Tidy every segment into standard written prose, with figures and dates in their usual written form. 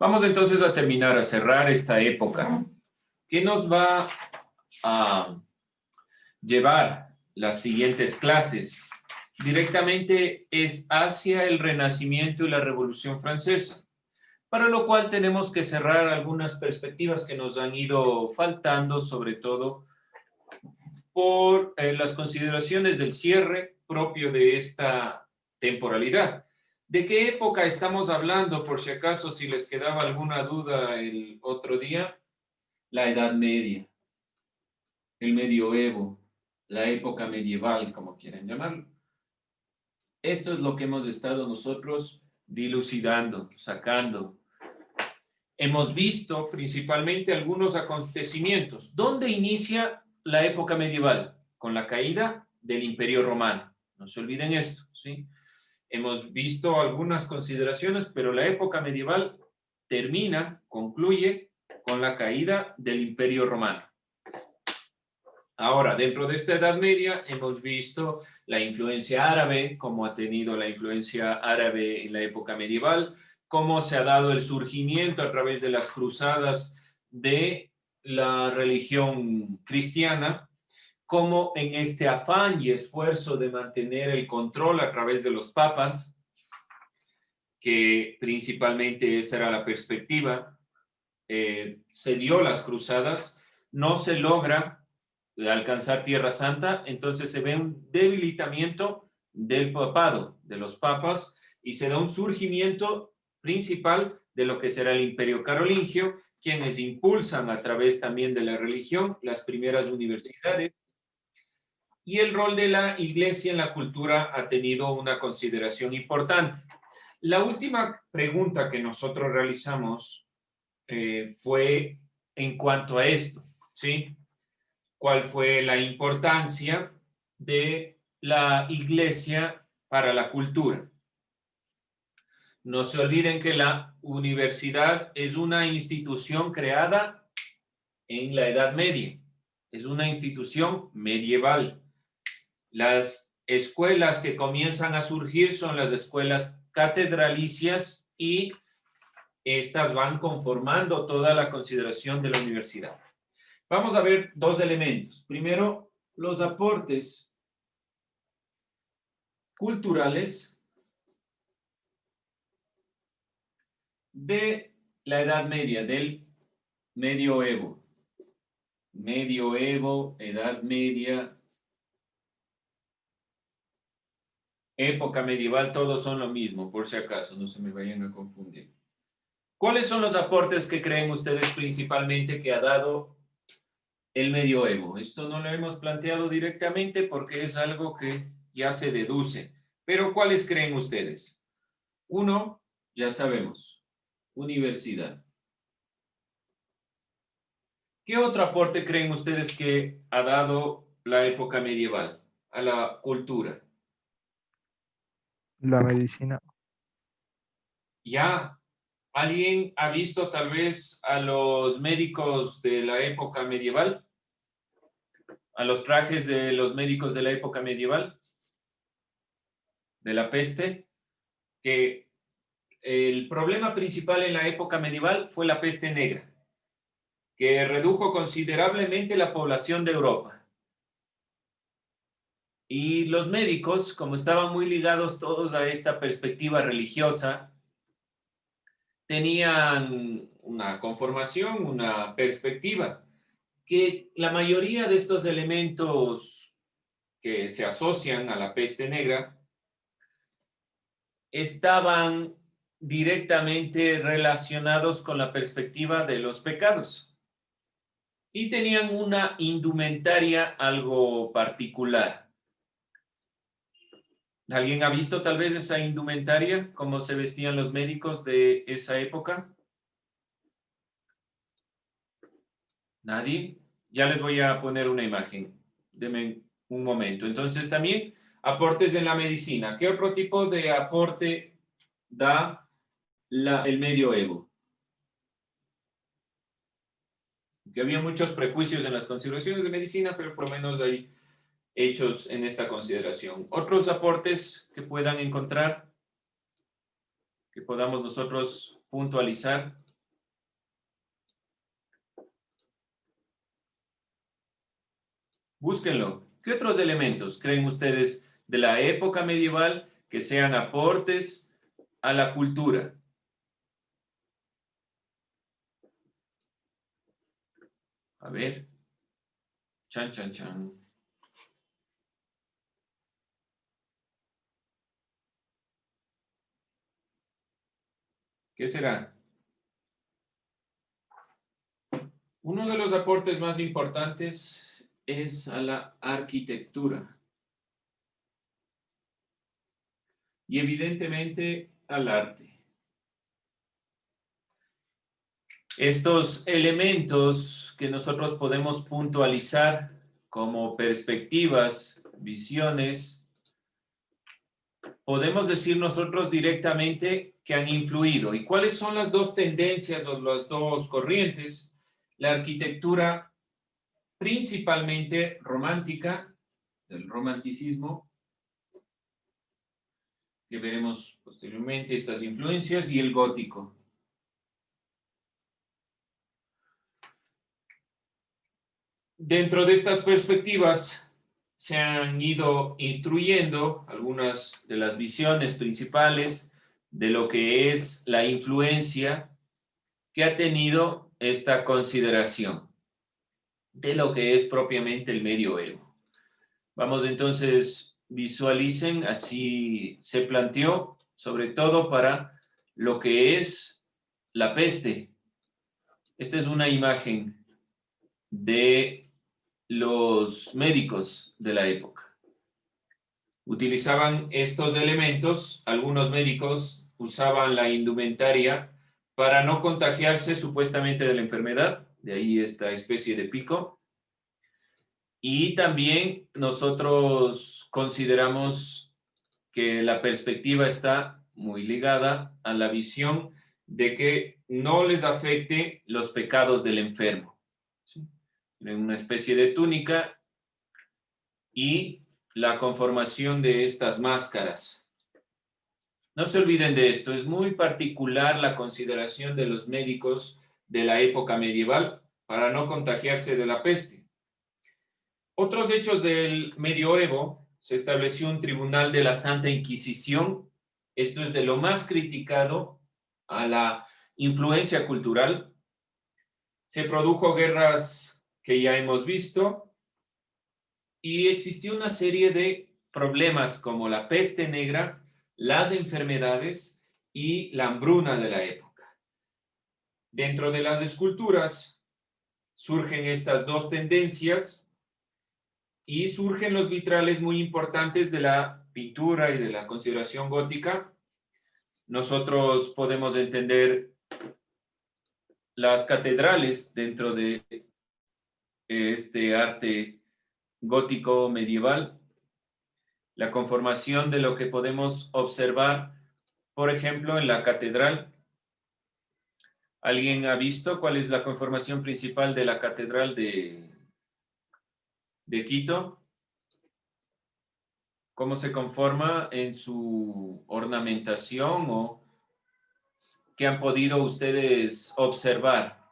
Vamos entonces a terminar, a cerrar esta época. ¿Qué nos va a llevar las siguientes clases? Directamente es hacia el Renacimiento y la Revolución Francesa, para lo cual tenemos que cerrar algunas perspectivas que nos han ido faltando, sobre todo por las consideraciones del cierre propio de esta temporalidad. ¿De qué época estamos hablando, por si acaso, si les quedaba alguna duda el otro día? La Edad Media, el Medioevo, la época medieval, como quieran llamarlo. Esto es lo que hemos estado nosotros dilucidando, sacando. Hemos visto principalmente algunos acontecimientos. ¿Dónde inicia la época medieval? Con la caída del Imperio Romano. No se olviden esto, ¿sí? Hemos visto algunas consideraciones, pero la época medieval concluye con la caída del Imperio Romano. Ahora, dentro de esta Edad Media hemos visto la influencia árabe, cómo ha tenido la influencia árabe en la época medieval, cómo se ha dado el surgimiento a través de las cruzadas de la religión cristiana, cómo en este afán y esfuerzo de mantener el control a través de los papas, que principalmente esa era la perspectiva, se dio las cruzadas, no se logra alcanzar Tierra Santa, entonces se ve un debilitamiento del papado, de los papas, y se da un surgimiento principal de lo que será el Imperio Carolingio, quienes impulsan a través también de la religión las primeras universidades, y el rol de la Iglesia en la cultura ha tenido una consideración importante. La última pregunta que nosotros realizamos fue en cuanto a esto, ¿sí? ¿Cuál fue la importancia de la Iglesia para la cultura? No se olviden que la universidad es una institución creada en la Edad Media, es una institución medieval. Las escuelas que comienzan a surgir son las escuelas catedralicias y estas van conformando toda la consideración de la universidad. Vamos a ver dos elementos. Primero, los aportes culturales de la Edad Media, del Medioevo. Medioevo, Edad Media, época medieval, todos son lo mismo, por si acaso, no se me vayan a confundir. ¿Cuáles son los aportes que creen ustedes principalmente que ha dado el Medioevo? Esto no lo hemos planteado directamente porque es algo que ya se deduce. Pero ¿cuáles creen ustedes? Uno, ya sabemos, universidad. ¿Qué otro aporte creen ustedes que ha dado la época medieval a la cultura? La medicina. Ya, ¿alguien ha visto tal vez a los médicos de la época medieval? ¿A los trajes de los médicos de la época medieval? De la peste, que el problema principal en la época medieval fue la peste negra, que redujo considerablemente la población de Europa. Y los médicos, como estaban muy ligados todos a esta perspectiva religiosa, tenían una conformación, una perspectiva, que la mayoría de estos elementos que se asocian a la peste negra estaban directamente relacionados con la perspectiva de los pecados y tenían una indumentaria algo particular. ¿Alguien ha visto tal vez esa indumentaria, cómo se vestían los médicos de esa época? ¿Nadie? Ya les voy a poner una imagen. Denme un momento. Entonces también aportes en la medicina. ¿Qué otro tipo de aporte da el medioevo? Que había muchos prejuicios en las consideraciones de medicina, pero por lo menos hay hechos en esta consideración. Otros aportes que puedan encontrar, que podamos nosotros puntualizar. Búsquenlo. ¿Qué otros elementos creen ustedes de la época medieval que sean aportes a la cultura? A ver. Chan, chan, chan. ¿Qué será? Uno de los aportes más importantes es a la arquitectura y evidentemente al arte. Estos elementos que nosotros podemos puntualizar como perspectivas, visiones, podemos decir nosotros directamente que han influido. ¿Y cuáles son las dos tendencias o las dos corrientes? La arquitectura principalmente romántica, del romanticismo, que veremos posteriormente estas influencias, y el gótico. Dentro de estas perspectivas se han ido instruyendo algunas de las visiones principales de lo que es la influencia que ha tenido esta consideración de lo que es propiamente el medioevo. Vamos entonces, visualicen, así se planteó, sobre todo para lo que es la peste. Esta es una imagen de los médicos de la época. Utilizaban estos elementos, algunos médicos usaban la indumentaria para no contagiarse supuestamente de la enfermedad, de ahí esta especie de pico. Y también nosotros consideramos que la perspectiva está muy ligada a la visión de que no les afecte los pecados del enfermo. ¿Sí? Tienen una especie de túnica y la conformación de estas máscaras. No se olviden de esto, es muy particular la consideración de los médicos de la época medieval para no contagiarse de la peste. Otros hechos del medioevo, se estableció un tribunal de la Santa Inquisición. Esto es de lo más criticado a la influencia cultural. Se produjo guerras que ya hemos visto y existió una serie de problemas como la peste negra, las enfermedades y la hambruna de la época. Dentro de las esculturas surgen estas dos tendencias y surgen los vitrales muy importantes de la pintura y de la consideración gótica. Nosotros podemos entender las catedrales dentro de este arte gótico medieval, la conformación de lo que podemos observar, por ejemplo, en la catedral. ¿Alguien ha visto cuál es la conformación principal de la catedral de Quito? ¿Cómo se conforma en su ornamentación o qué han podido ustedes observar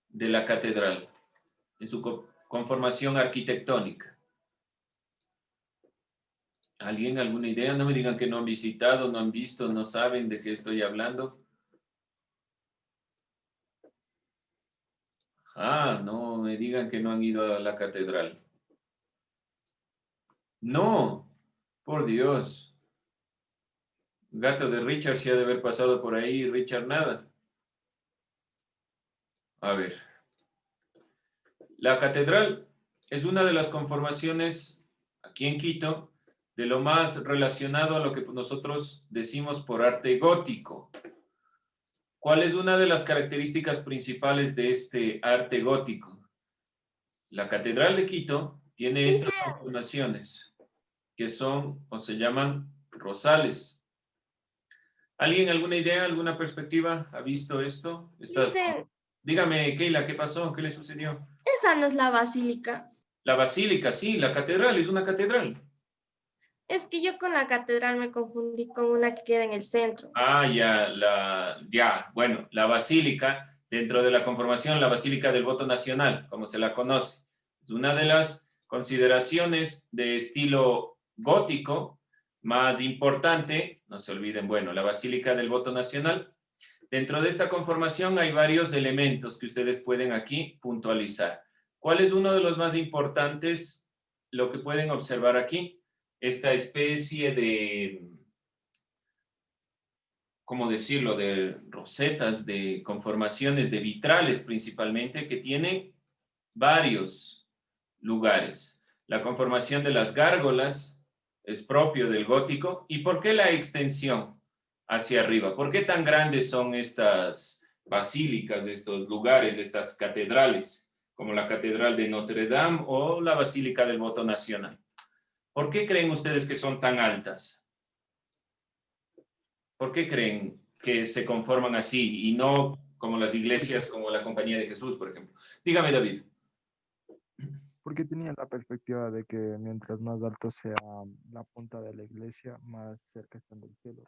de la catedral en su conformación arquitectónica? ¿Alguien, alguna idea? No me digan que no han visitado, no han visto, no saben de qué estoy hablando. Ah, no me digan que no han ido a la catedral. No, por Dios. Gato de Richard se ha de haber pasado por ahí, Richard nada. A ver. La catedral es una de las conformaciones aquí en Quito de lo más relacionado a lo que nosotros decimos por arte gótico. ¿Cuál es una de las características principales de este arte gótico? La Catedral de Quito tiene estas conformaciones que son o se llaman rosales. ¿Alguien alguna idea, alguna perspectiva ha visto esto? Dígame, Keila, ¿qué pasó? ¿Qué le sucedió? Esa no es la basílica. La basílica, sí, la catedral, es una catedral. Es que yo con la catedral me confundí con una que queda en el centro. Ah, bueno, la basílica, dentro de la conformación, la Basílica del Voto Nacional, como se la conoce, es una de las consideraciones de estilo gótico, más importante, no se olviden, bueno, la Basílica del Voto Nacional. Dentro de esta conformación hay varios elementos que ustedes pueden aquí puntualizar. ¿Cuál es uno de los más importantes? Lo que pueden observar aquí, esta especie de, ¿cómo decirlo?, de rosetas, de conformaciones, de vitrales principalmente, que tienen varios lugares. La conformación de las gárgolas es propio del gótico. ¿Y por qué la extensión hacia arriba? ¿Por qué tan grandes son estas basílicas, estos lugares, estas catedrales, como la Catedral de Notre Dame o la Basílica del Voto Nacional? ¿Por qué creen ustedes que son tan altas? ¿Por qué creen que se conforman así y no como las iglesias, como la Compañía de Jesús, por ejemplo? Dígame, David. Porque tenía la perspectiva de que mientras más alto sea la punta de la iglesia, más cerca están del cielo.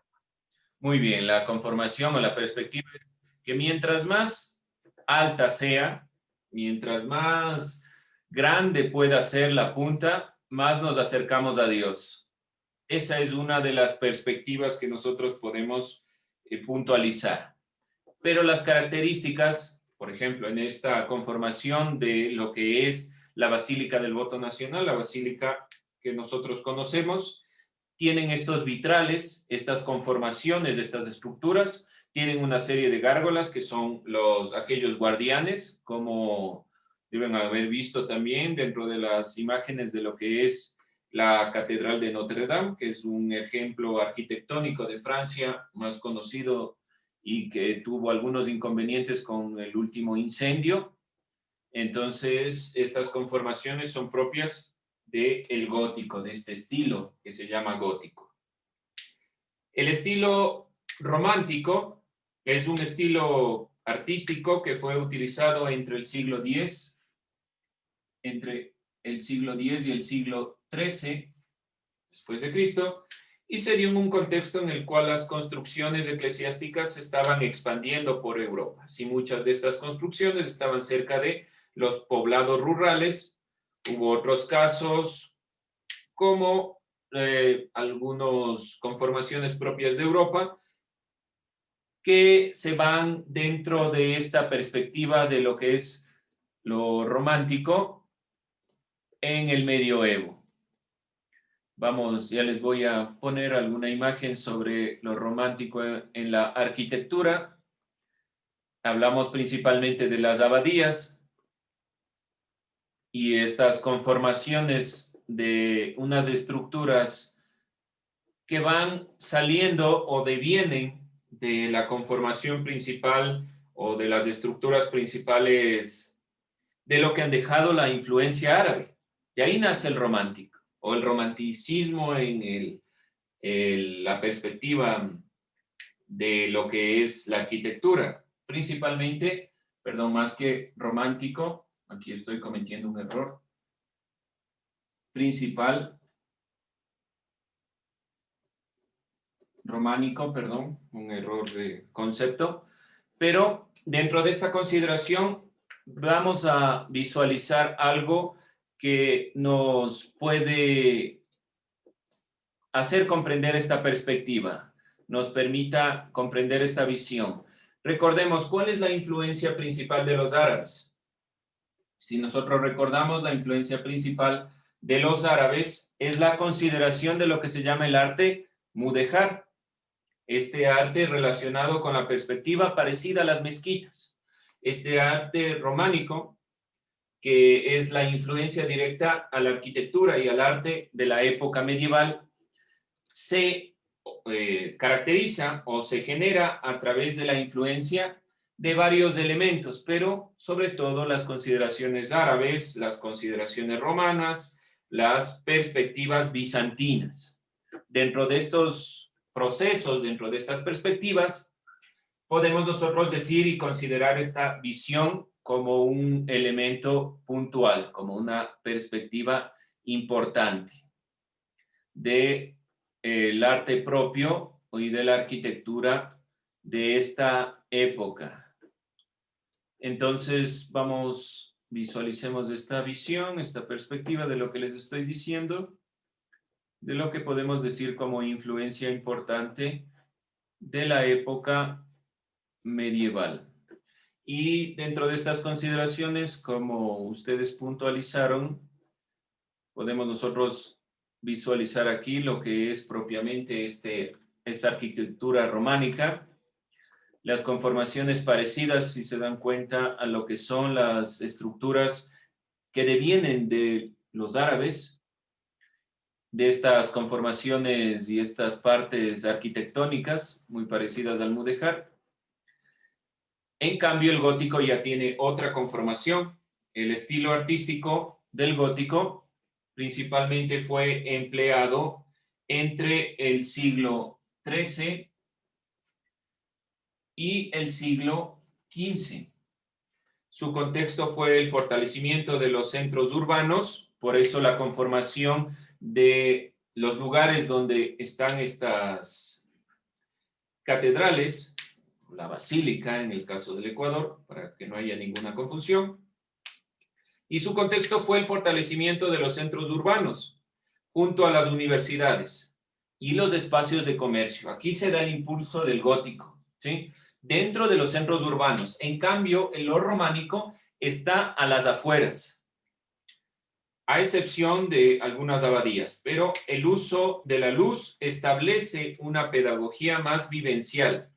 Muy bien, la conformación o la perspectiva es que mientras más alta sea, mientras más grande pueda ser la punta, más nos acercamos a Dios. Esa es una de las perspectivas que nosotros podemos puntualizar. Pero las características, por ejemplo, en esta conformación de lo que es la Basílica del Voto Nacional, la basílica que nosotros conocemos, tienen estos vitrales, estas conformaciones de estas estructuras, tienen una serie de gárgolas que son aquellos guardianes, como deben haber visto también dentro de las imágenes de lo que es la Catedral de Notre Dame, que es un ejemplo arquitectónico de Francia más conocido y que tuvo algunos inconvenientes con el último incendio. Entonces, estas conformaciones son propias del gótico, de este estilo que se llama gótico. El estilo romántico es un estilo artístico que fue utilizado entre el siglo X, entre el siglo X y el siglo XIII después de Cristo, y se dio en un contexto en el cual las construcciones eclesiásticas se estaban expandiendo por Europa. Si muchas de estas construcciones estaban cerca de los poblados rurales, hubo otros casos como algunas conformaciones propias de Europa que se van dentro de esta perspectiva de lo que es lo romántico en el medioevo. Vamos, ya les voy a poner alguna imagen sobre lo romántico en la arquitectura. Hablamos principalmente de las abadías y estas conformaciones de unas estructuras que van saliendo o devienen de la conformación principal o de las estructuras principales de lo que han dejado la influencia árabe. De ahí nace el romántico o el romanticismo en la perspectiva de lo que es la arquitectura, principalmente, perdón, más que romántico, aquí estoy cometiendo un error, principal, románico, perdón, un error de concepto, pero dentro de esta consideración vamos a visualizar algo que nos puede hacer comprender esta perspectiva, nos permita comprender esta visión. Recordemos, ¿cuál es la influencia principal de los árabes? Si nosotros recordamos, la influencia principal de los árabes es la consideración de lo que se llama el arte mudéjar, este arte relacionado con la perspectiva parecida a las mezquitas, este arte románico que es la influencia directa a la arquitectura y al arte de la época medieval, se caracteriza o se genera a través de la influencia de varios elementos, pero sobre todo las consideraciones árabes, las consideraciones romanas, las perspectivas bizantinas. Dentro de estos procesos, dentro de estas perspectivas, podemos nosotros decir y considerar esta visión como un elemento puntual, como una perspectiva importante del arte propio y de la arquitectura de esta época. Entonces vamos visualicemos esta visión, esta perspectiva de lo que les estoy diciendo, de lo que podemos decir como influencia importante de la época medieval. Y dentro de estas consideraciones, como ustedes puntualizaron, podemos nosotros visualizar aquí lo que es propiamente esta arquitectura románica, las conformaciones parecidas, si se dan cuenta, a lo que son las estructuras que devienen de los árabes, de estas conformaciones y estas partes arquitectónicas muy parecidas al mudéjar. En cambio, el gótico ya tiene otra conformación. El estilo artístico del gótico principalmente fue empleado entre el siglo XIII y el siglo XV. Su contexto fue el fortalecimiento de los centros urbanos, por eso la conformación de los lugares donde están estas catedrales, la basílica en el caso del Ecuador, para que no haya ninguna confusión. Y su contexto fue el fortalecimiento de los centros urbanos, junto a las universidades y los espacios de comercio. Aquí se da el impulso del gótico, ¿sí? Dentro de los centros urbanos. En cambio, el lo románico está a las afueras, a excepción de algunas abadías, pero el uso de la luz establece una pedagogía más vivencial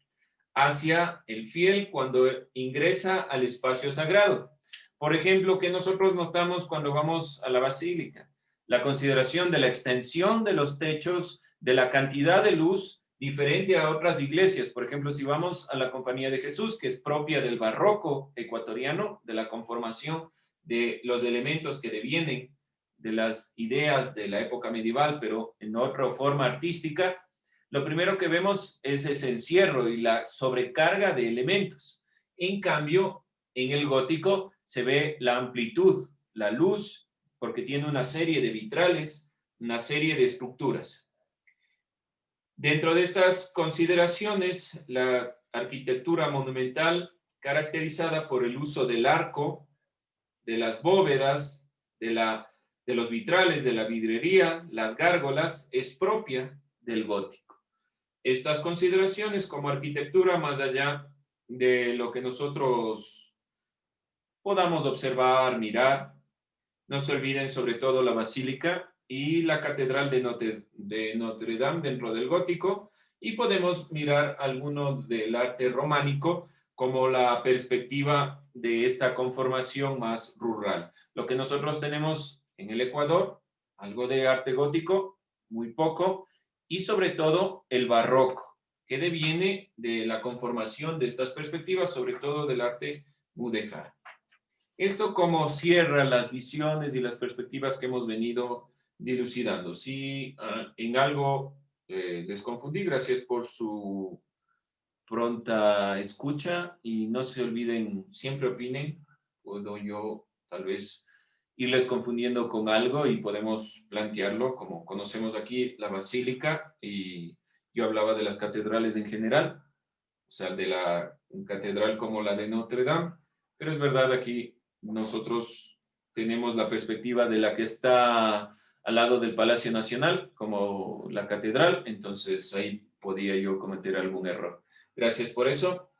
hacia el fiel cuando ingresa al espacio sagrado. Por ejemplo, que nosotros notamos cuando vamos a la basílica, la consideración de la extensión de los techos, de la cantidad de luz diferente a otras iglesias. Por ejemplo, si vamos a la Compañía de Jesús, que es propia del barroco ecuatoriano, de la conformación de los elementos que devienen de las ideas de la época medieval, pero en otra forma artística, lo primero que vemos es ese encierro y la sobrecarga de elementos. En cambio, en el gótico se ve la amplitud, la luz, porque tiene una serie de vitrales, una serie de estructuras. Dentro de estas consideraciones, la arquitectura monumental, caracterizada por el uso del arco, de las bóvedas, de los vitrales, de la vidrería, las gárgolas, es propia del gótico. Estas consideraciones como arquitectura, más allá de lo que nosotros podamos observar, mirar, no se olviden sobre todo la basílica y la catedral de Notre Dame dentro del gótico, y podemos mirar alguno del arte románico como la perspectiva de esta conformación más rural. Lo que nosotros tenemos en el Ecuador, algo de arte gótico, muy poco, y sobre todo el barroco, que deviene de la conformación de estas perspectivas, sobre todo del arte mudéjar. Esto como cierra las visiones y las perspectivas que hemos venido dilucidando. Si en algo les confundí, gracias por su pronta escucha y no se olviden, siempre opinen. Puedo yo tal vez irles confundiendo con algo y podemos plantearlo, como conocemos aquí la basílica y yo hablaba de las catedrales en general, o sea, de la catedral como la de Notre Dame, pero es verdad, aquí nosotros tenemos la perspectiva de la que está al lado del Palacio Nacional, como la catedral, entonces ahí podía yo cometer algún error. Gracias por eso.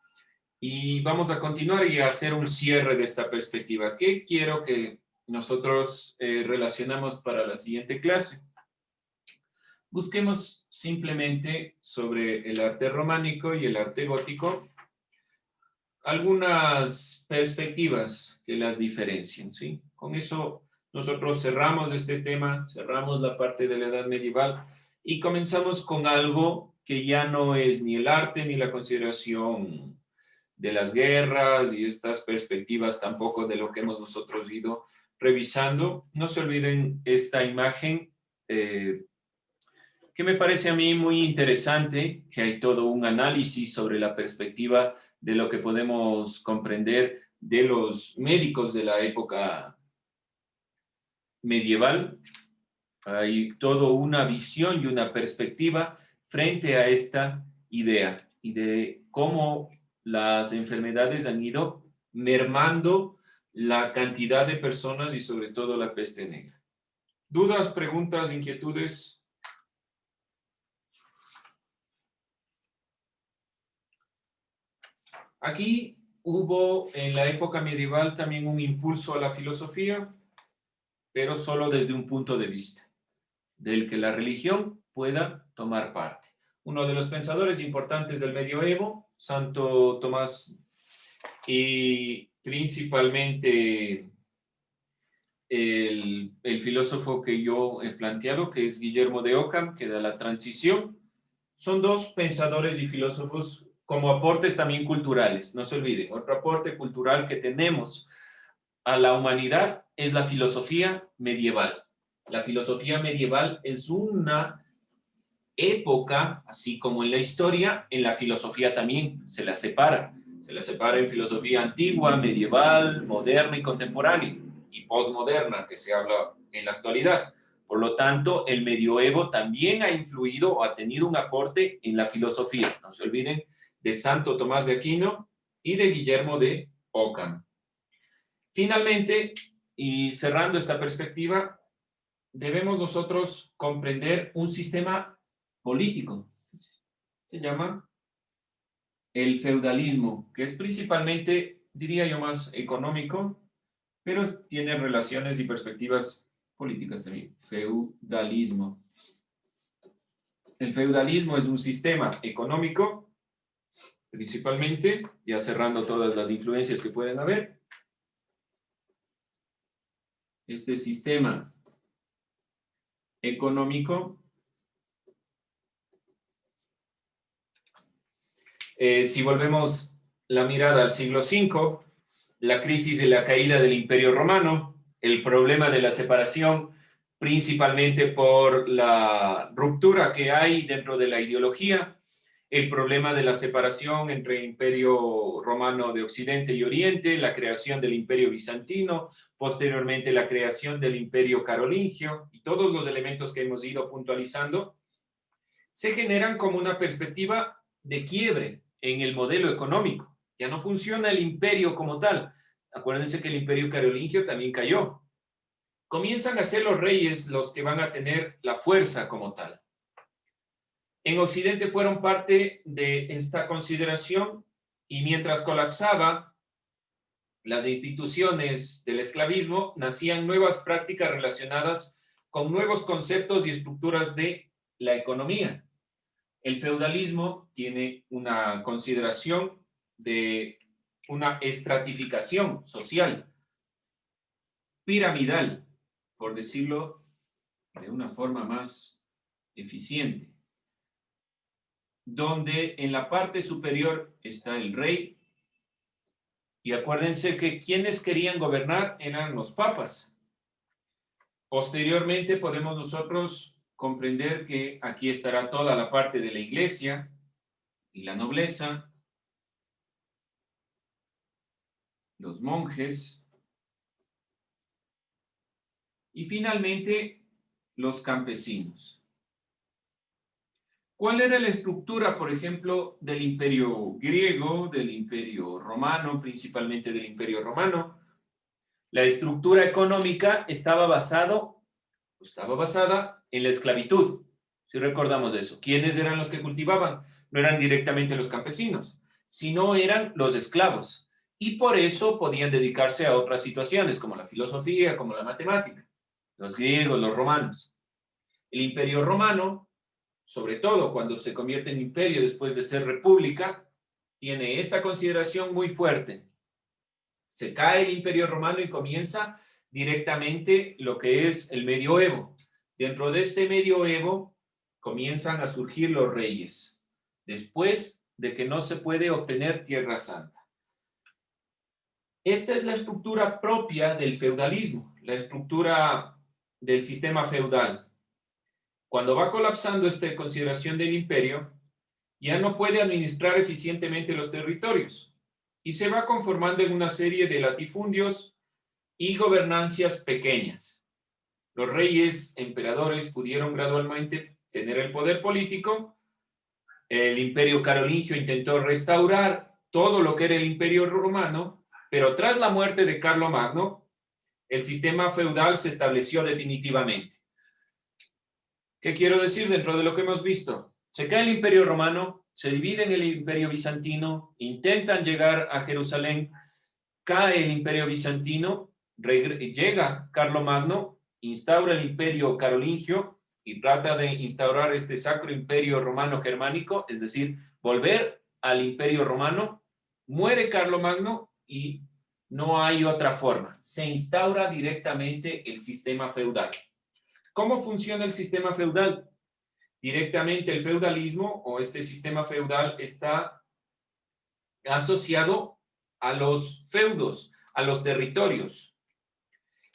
Y vamos a continuar y a hacer un cierre de esta perspectiva. ¿Qué quiero que nosotros relacionamos para la siguiente clase? Busquemos simplemente sobre el arte románico y el arte gótico algunas perspectivas que las diferencien, ¿sí? Con eso nosotros cerramos este tema, cerramos la parte de la edad medieval y comenzamos con algo que ya no es ni el arte ni la consideración de las guerras y estas perspectivas tampoco de lo que hemos nosotros ido revisando. No se olviden esta imagen que me parece a mí muy interesante, que hay todo un análisis sobre la perspectiva de lo que podemos comprender de los médicos de la época medieval. Hay toda una visión y una perspectiva frente a esta idea y de cómo las enfermedades han ido mermando la cantidad de personas y sobre todo la peste negra. ¿Dudas, preguntas, inquietudes? Aquí hubo en la época medieval también un impulso a la filosofía, pero solo desde un punto de vista, del que la religión pueda tomar parte. Uno de los pensadores importantes del medioevo, Santo Tomás, y principalmente el filósofo que yo he planteado, que es Guillermo de Ockham, que da la transición, son dos pensadores y filósofos como aportes también culturales. No se olviden, otro aporte cultural que tenemos a la humanidad es la filosofía medieval. La filosofía medieval es una época, así como en la historia, en la filosofía también se la separa. Se la separa en filosofía antigua, medieval, moderna y contemporánea, y posmoderna, que se habla en la actualidad. Por lo tanto, el medioevo también ha influido o ha tenido un aporte en la filosofía. No se olviden de Santo Tomás de Aquino y de Guillermo de Ockham. Finalmente, y cerrando esta perspectiva, debemos nosotros comprender un sistema político. Se llama el feudalismo, que es principalmente, diría yo, más económico, pero tiene relaciones y perspectivas políticas también. Feudalismo. El feudalismo es un sistema económico, principalmente, ya cerrando todas las influencias que pueden haber. Este sistema económico, si volvemos la mirada al siglo V, la crisis de la caída del Imperio Romano, el problema de la separación, principalmente por la ruptura que hay dentro de la ideología, el problema de la separación entre el Imperio Romano de Occidente y Oriente, la creación del Imperio Bizantino, posteriormente la creación del Imperio Carolingio, y todos los elementos que hemos ido puntualizando, se generan como una perspectiva de quiebre en el modelo económico. Ya no funciona el imperio como tal. Acuérdense que el Imperio Carolingio también cayó. Comienzan a ser los reyes los que van a tener la fuerza como tal. En Occidente fueron parte de esta consideración y mientras colapsaba las instituciones del esclavismo, nacían nuevas prácticas relacionadas con nuevos conceptos y estructuras de la economía. El feudalismo tiene una consideración de una estratificación social, piramidal, por decirlo de una forma más eficiente, donde en la parte superior está el rey, y acuérdense que quienes querían gobernar eran los papas. Posteriormente podemos nosotros comprender que aquí estará toda la parte de la iglesia y la nobleza, los monjes y finalmente los campesinos. ¿Cuál era la estructura, por ejemplo, del imperio griego, del imperio romano, principalmente del imperio romano? La estructura económica estaba basada en la esclavitud, si recordamos eso. ¿Quiénes eran los que cultivaban? No eran directamente los campesinos, sino eran los esclavos. Y por eso podían dedicarse a otras situaciones, como la filosofía, como la matemática. Los griegos, los romanos. El imperio romano, sobre todo cuando se convierte en imperio después de ser república, tiene esta consideración muy fuerte. Se cae el imperio romano y comienza directamente lo que es el medioevo. Dentro de este medioevo comienzan a surgir los reyes, después de que no se puede obtener Tierra Santa. Esta es la estructura propia del feudalismo, la estructura del sistema feudal. Cuando va colapsando esta consideración del imperio, ya no puede administrar eficientemente los territorios y se va conformando en una serie de latifundios y gobernancias pequeñas. Los reyes, emperadores pudieron gradualmente tener el poder político. El imperio carolingio intentó restaurar todo lo que era el imperio romano, Pero tras la muerte de Carlomagno, el sistema feudal se estableció definitivamente. ¿Qué quiero decir dentro de lo que hemos visto? Se cae el Imperio Romano, se divide en el Imperio Bizantino, intentan llegar a Jerusalén, cae el Imperio Bizantino, llega Carlomagno, instaura el Imperio Carolingio y trata de instaurar este Sacro Imperio Romano Germánico, es decir, volver al Imperio Romano. Muere Carlomagno y no hay otra forma. Se instaura directamente el sistema feudal. ¿Cómo funciona el sistema feudal? Directamente el feudalismo o este sistema feudal está asociado a los feudos, a los territorios.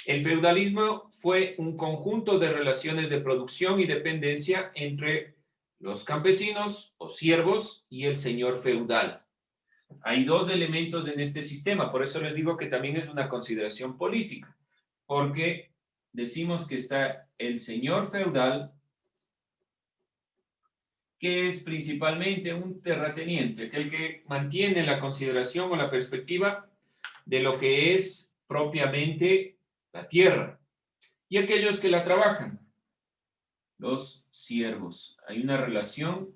El feudalismo fue un conjunto de relaciones de producción y dependencia entre los campesinos o siervos y el señor feudal. Hay dos elementos en este sistema, por eso les digo que también es una consideración política, porque decimos que está el señor feudal, que es principalmente un terrateniente, aquel que mantiene la consideración o la perspectiva de lo que es propiamente la tierra, y aquellos que la trabajan, los siervos. Hay una relación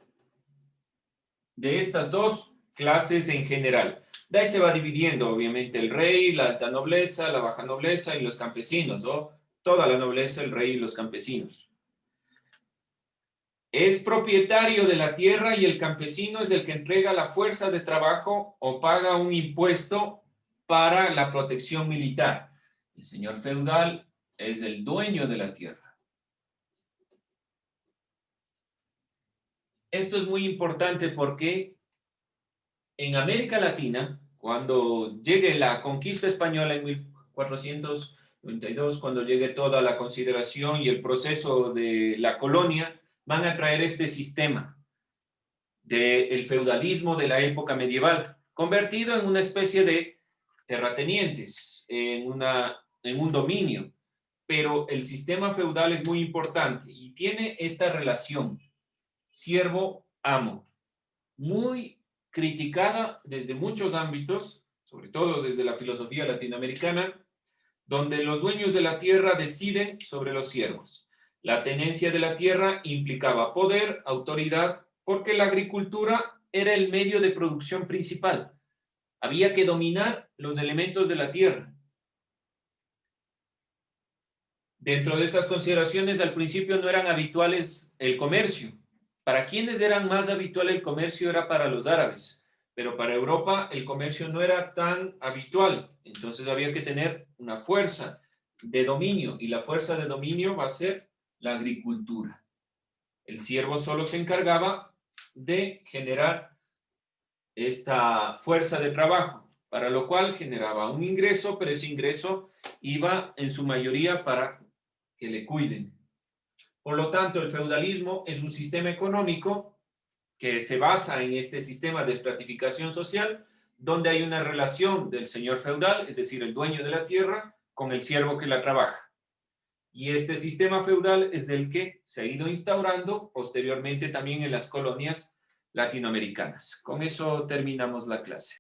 de estas dos clases en general. De ahí se va dividiendo, obviamente, el rey, la alta nobleza, la baja nobleza y los campesinos, ¿no? Toda la nobleza, el rey y los campesinos. Es propietario de la tierra y el campesino es el que entrega la fuerza de trabajo o paga un impuesto para la protección militar. El señor feudal es el dueño de la tierra. Esto es muy importante porque en América Latina, cuando llegue la conquista española en 1492, cuando llegue toda la consideración y el proceso de la colonia, van a traer este sistema del feudalismo de la época medieval, convertido en una especie de terratenientes, en un dominio. Pero el sistema feudal es muy importante y tiene esta relación siervo-amo, muy criticada desde muchos ámbitos, sobre todo desde la filosofía latinoamericana, donde los dueños de la tierra deciden sobre los siervos. La tenencia de la tierra implicaba poder, autoridad, porque la agricultura era el medio de producción principal. Había que dominar los elementos de la tierra. Dentro de estas consideraciones, al principio no eran habituales el comercio. Para quienes eran más habitual el comercio era para los árabes, pero para Europa el comercio no era tan habitual. Entonces había que tener una fuerza de dominio y la fuerza de dominio va a ser la agricultura. El siervo solo se encargaba de generar esta fuerza de trabajo, para lo cual generaba un ingreso, pero ese ingreso iba en su mayoría para que le cuiden. Por lo tanto, el feudalismo es un sistema económico que se basa en este sistema de estratificación social, donde hay una relación del señor feudal, es decir, el dueño de la tierra, con el siervo que la trabaja. Y este sistema feudal es el que se ha ido instaurando posteriormente también en las colonias latinoamericanas. Con eso terminamos la clase.